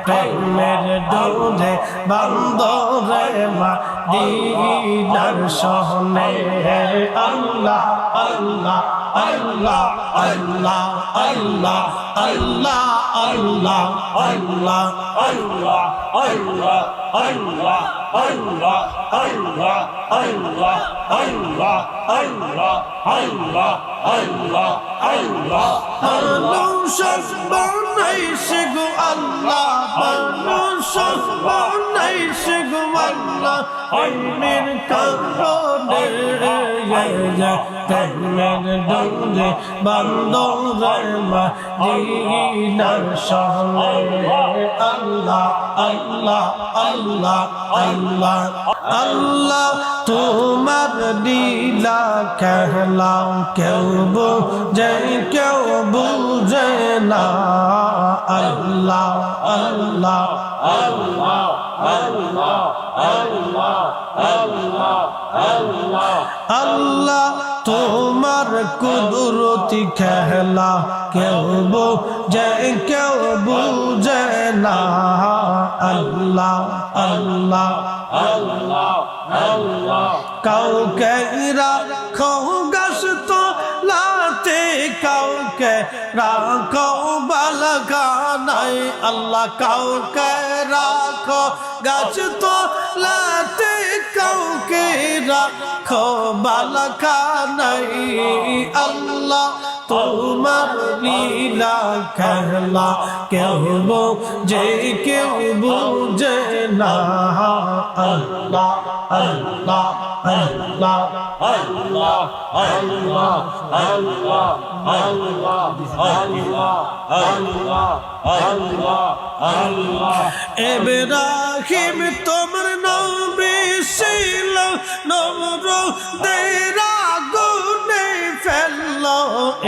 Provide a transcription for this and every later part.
প্রেমের ডোরে বান্দরে মদিনার শহরে আল্লাহ আল্লাহ আল্লাহ আল্লাহ আল্লাহ আল্লাহ আল্লাহ আল্লাহ আল্লাহ আল্লাহ আল্লাহ আল্লাহ আল্লাহ আল্লাহ আল্লাহ আল্লাহ আল্লাহ আল্লাহ আল্লাহ মানুষ বানাইছে গো আল্লাহ মানুষ বানাইছে গো আল্লাহ আইনের কারণে প্রেমের ডোরে বান্দরে মদিনার শহরে আল্লাহ আল্লাহ আল্লাহ আল্লাহ আল্লাহ তোমার লীলা খেলা কেউ বুঝে কেউ বুঝে না আল্লাহ আল্লাহ আল্লাহ আল্লাহ আল্লাহ আল্লাহ আল্লাহ আল্লাহ তোমার কুদরতি খেলা কেউ বুঝে কেউ বুঝে না আল্লাহ আল্লাহ আল্লাহ আল্লাহ কাউকে রাখো গাছ তোলাতে কাউকে রাখো বালখানায় আল্লাহ কাউকে রাখো গাছ তোলাতে কাউকে রাখো বালখানায় আল্লাহ তোমার লীলা খেলা কেউ বুঝে কেউ বুঝে না আল্লাহ আল্লাহ আল্লাহ আল্লাহ আল্লাহ আল্লাহ আল্লাহ আল্লাহ আল্লাহ আল্লাহ আল্লাহ ইব্রাহিম তোমার নবী ছিল নমরুদের আগুনে ফেললো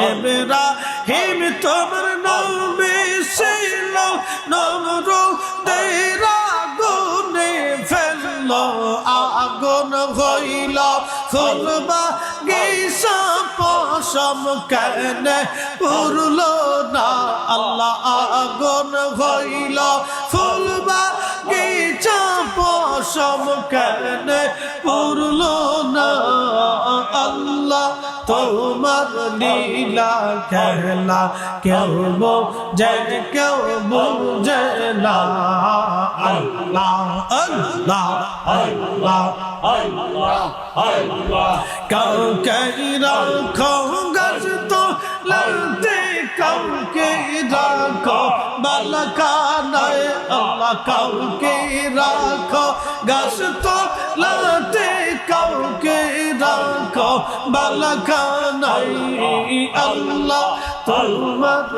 ইব্রাহিম তোমার নবী ছিল নমরুদের আগুনে ফেললো আগুন হইল ফুলবা গিসা পশম কেনে পুরল না আল্লাহ আগুন হইল ফুলবা গিসা পশম কেনে পুরল না আল্লাহ তোমার লীলা খেলা কেউ বুঝে কেউ বুঝে না আল্লাহ আল্লাহ আল্লাহ আল্লাহ আল্লাহ কাউকে রাখো গাছ তোলাতে কাউকে রাখো বালখানায় আল্লাহ কাউকে রাখো গাছ তোলাতে কাউকে রাখো বালখানায় আল্লাহ তোমার